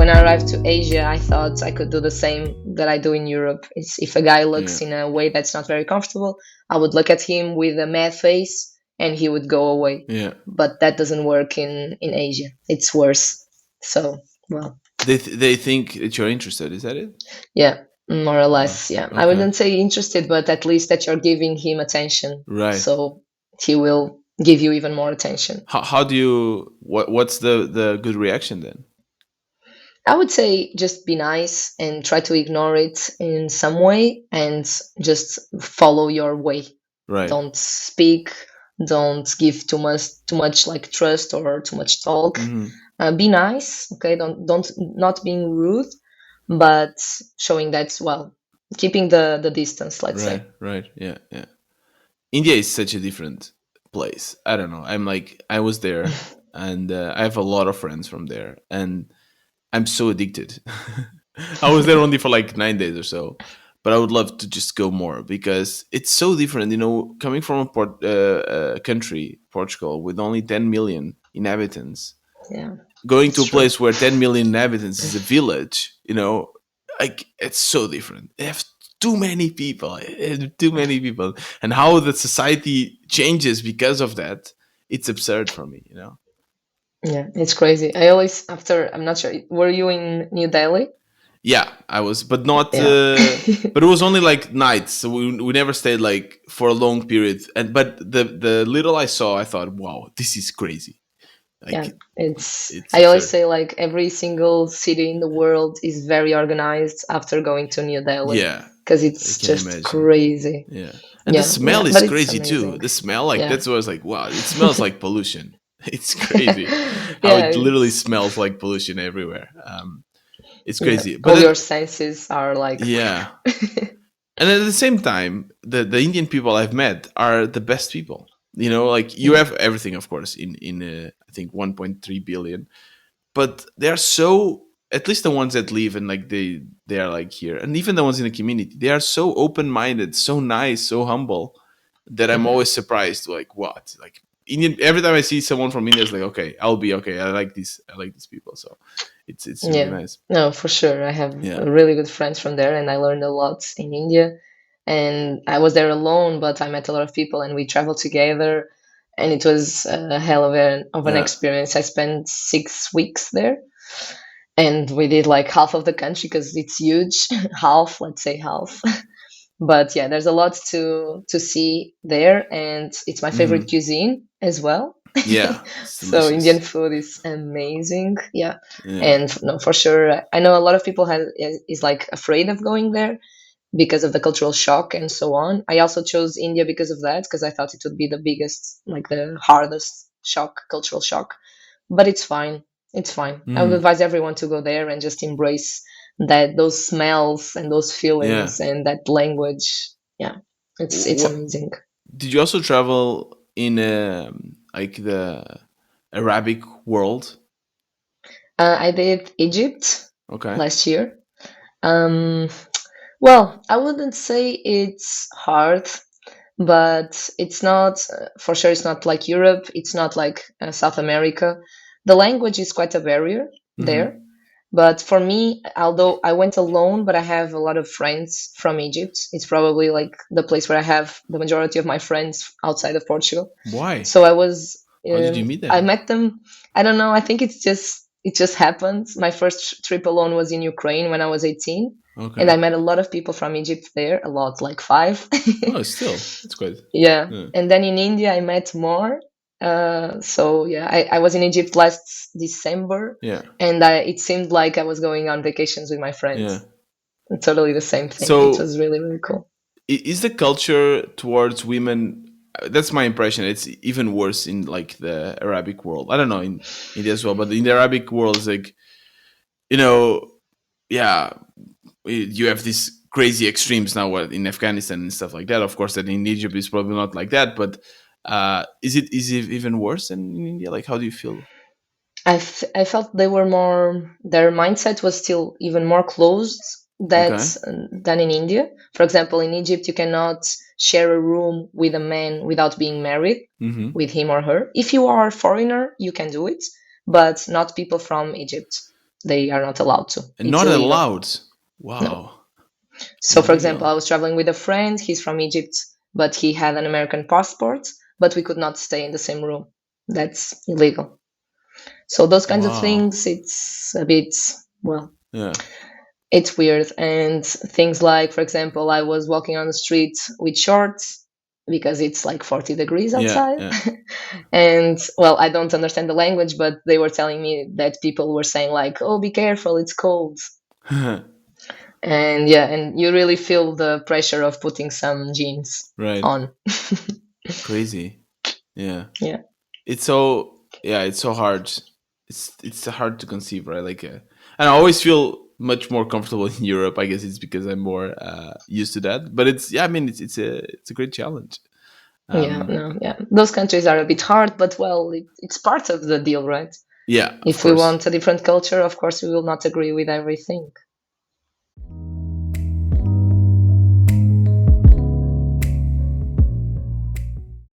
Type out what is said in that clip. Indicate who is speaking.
Speaker 1: when I arrived to Asia, I thought I could do the same that I do in Europe. It's, if a guy
Speaker 2: Yeah,
Speaker 1: looks in a way that's not very comfortable, I would look at him with a mad face and he would go away.
Speaker 2: yeah.
Speaker 1: But that doesn't work in Asia. It's worse. So, well,
Speaker 2: They think that you're interested. Is that it?
Speaker 1: yeah, more or less. Yeah. I
Speaker 2: Okay.
Speaker 1: wouldn't say interested, but at least that you're giving him attention.
Speaker 2: Right.
Speaker 1: So he will give you even more attention.
Speaker 2: How do you what's the good reaction then?
Speaker 1: I would say just be nice and try to ignore it in some way and just follow your way.
Speaker 2: Right.
Speaker 1: Don't speak, don't give too much like trust or too much talk.
Speaker 2: Hmm.
Speaker 1: Be nice, okay? Don't not being rude, but showing that, well, keeping the distance, let's
Speaker 2: Right.
Speaker 1: say.
Speaker 2: Right. Yeah. Yeah. India is such a different place. I don't know. I was there, and I have a lot of friends from there, and I'm so addicted. I was there only for like 9 days or so, but I would love to just go more because it's so different. You know, coming from country, Portugal, with only 10 million inhabitants,
Speaker 1: Yeah,
Speaker 2: going to
Speaker 1: it's
Speaker 2: a
Speaker 1: true.
Speaker 2: place where 10 million inhabitants is a village. You know, like it's so different. They have too many people, and how the society changes because of that. It's absurd for me. You know.
Speaker 1: Yeah, it's crazy. I always, after, I'm not sure, were you in New Delhi?
Speaker 2: Yeah, I was, but not.
Speaker 1: Yeah.
Speaker 2: But it was only like nights, so we never stayed like for a long period. And but the little I saw, I thought, wow, this is crazy.
Speaker 1: Yeah,
Speaker 2: Like it's
Speaker 1: I always
Speaker 2: absurd.
Speaker 1: say like every single city in the world is very organized after going to New Delhi
Speaker 2: Yeah,
Speaker 1: because
Speaker 2: I
Speaker 1: it's
Speaker 2: can
Speaker 1: just
Speaker 2: imagine.
Speaker 1: crazy.
Speaker 2: Yeah, and the
Speaker 1: Yeah, yeah,
Speaker 2: smell is
Speaker 1: but it's
Speaker 2: crazy too.
Speaker 1: amazing.
Speaker 2: The smell, like
Speaker 1: Yeah.
Speaker 2: that's what I was like, wow, it smells like pollution. It's crazy how
Speaker 1: Yeah,
Speaker 2: it literally
Speaker 1: it's
Speaker 2: smells like pollution everywhere. It's
Speaker 1: yeah.
Speaker 2: crazy, but
Speaker 1: All
Speaker 2: then
Speaker 1: your senses are like
Speaker 2: yeah. And at the same time, the Indian people I've met are the best people. You know, like you
Speaker 1: yeah,
Speaker 2: have everything, of course, in I think 1.3 billion, but they are so. At least the ones that leave and like they are like here, and even the ones in the community, they are so open minded, so nice, so humble that I'm
Speaker 1: mhm.
Speaker 2: always surprised. Like what? Like Indian. Every time I see someone from India, it's like okay, I'll be okay. I like these. I like these people. So it's really
Speaker 1: Yeah.
Speaker 2: nice.
Speaker 1: No, for sure. I have
Speaker 2: Yeah.
Speaker 1: really good friends from there, and I learned a lot in India. And I was there alone, but I met a lot of people, and we traveled together, and it was a hell of an
Speaker 2: Yeah.
Speaker 1: experience. I spent 6 weeks there, and we did like half of the country because it's huge. Half, let's say half. But yeah, there's a lot to see there, and it's my favorite
Speaker 2: Hmm.
Speaker 1: cuisine as well.
Speaker 2: Yeah. It's
Speaker 1: So Indian
Speaker 2: delicious.
Speaker 1: food is amazing. Yeah,
Speaker 2: Yeah.
Speaker 1: and no, for sure, I know a lot of people is like afraid of going there because of the cultural shock and so on. I also chose India because of that, because I thought it would be the biggest, like the hardest shock, cultural shock. But it's fine. It's fine. I would
Speaker 2: Hmm.
Speaker 1: advise everyone to go there and just embrace that those smells and those
Speaker 2: Yeah.
Speaker 1: feelings and that language. Yeah, it's
Speaker 2: What
Speaker 1: amazing.
Speaker 2: did you also travel in like the Arabic world?
Speaker 1: I did Egypt
Speaker 2: Okay.
Speaker 1: last year. Um, well, I wouldn't say it's hard, but it's not, for sure, it's not like Europe, it's not like South America. The language is quite a barrier there.
Speaker 2: Hmm.
Speaker 1: But for me, although I went alone, but I have a lot of friends from Egypt. It's probably like the place where I have the majority of my friends outside of Portugal.
Speaker 2: Why?
Speaker 1: So I was,
Speaker 2: How did you meet
Speaker 1: I
Speaker 2: them?
Speaker 1: met them. I don't know. I think it just happened. My first trip alone was in Ukraine when I was 18, and
Speaker 2: Okay.
Speaker 1: I met a lot of people from Egypt there. A lot, like five.
Speaker 2: Oh, still, that's good.
Speaker 1: Yeah,
Speaker 2: Yeah.
Speaker 1: and then in India I met more. So yeah, I was in Egypt last December,
Speaker 2: Yeah.
Speaker 1: and it seemed like I was going on vacations with my
Speaker 2: Yeah.
Speaker 1: friends. Totally the same thing. It
Speaker 2: So,
Speaker 1: was really really cool.
Speaker 2: is the culture towards women? That's my impression. It's even worse in like the Arabic world. I don't know in India as well, but in the Arabic world, it's like you know, yeah, you have these crazy extremes now in Afghanistan and stuff like that. Of course, that in Egypt is probably not like that, but is it even worse than in India? Like, how do you feel?
Speaker 1: I felt they were more, their mindset was still even more closed
Speaker 2: Okay.
Speaker 1: than in India. For example, in Egypt, you cannot share a room with a man without being married
Speaker 2: Mm-hmm.
Speaker 1: with him or her. If you are a foreigner, you can do it, but not people from Egypt. They are not allowed to.
Speaker 2: And
Speaker 1: It's
Speaker 2: not
Speaker 1: illegal.
Speaker 2: allowed.
Speaker 1: No.
Speaker 2: Wow.
Speaker 1: So, for example, I
Speaker 2: Illegal.
Speaker 1: was traveling with a friend. He's from Egypt, but he had an American passport, but we could not stay in the same room. That's illegal. So, those kinds of
Speaker 2: Wow.
Speaker 1: things, it's a bit, well,
Speaker 2: Yeah.
Speaker 1: it's weird. And things like, for example, I was walking on the street with shorts because it's like 40 degrees
Speaker 2: Yeah.
Speaker 1: outside.
Speaker 2: Yeah.
Speaker 1: And well, I don't understand the language, but they were telling me that people were saying, like, oh, be careful, it's cold. And yeah, and you really feel the pressure of putting some jeans
Speaker 2: Right.
Speaker 1: on.
Speaker 2: Crazy. Yeah.
Speaker 1: Yeah.
Speaker 2: It's so, yeah, it's so hard. It's hard to conceive, right? Like, and I always feel much more comfortable in Europe. I guess it's because I'm more used to that. But it's, yeah, I mean, it's a great challenge.
Speaker 1: Yeah,
Speaker 2: Um,
Speaker 1: no, yeah. Those countries are a bit hard, but well, it's part of the deal, right?
Speaker 2: yeah, of
Speaker 1: If we
Speaker 2: course.
Speaker 1: want a different culture, of course, we will not agree with everything.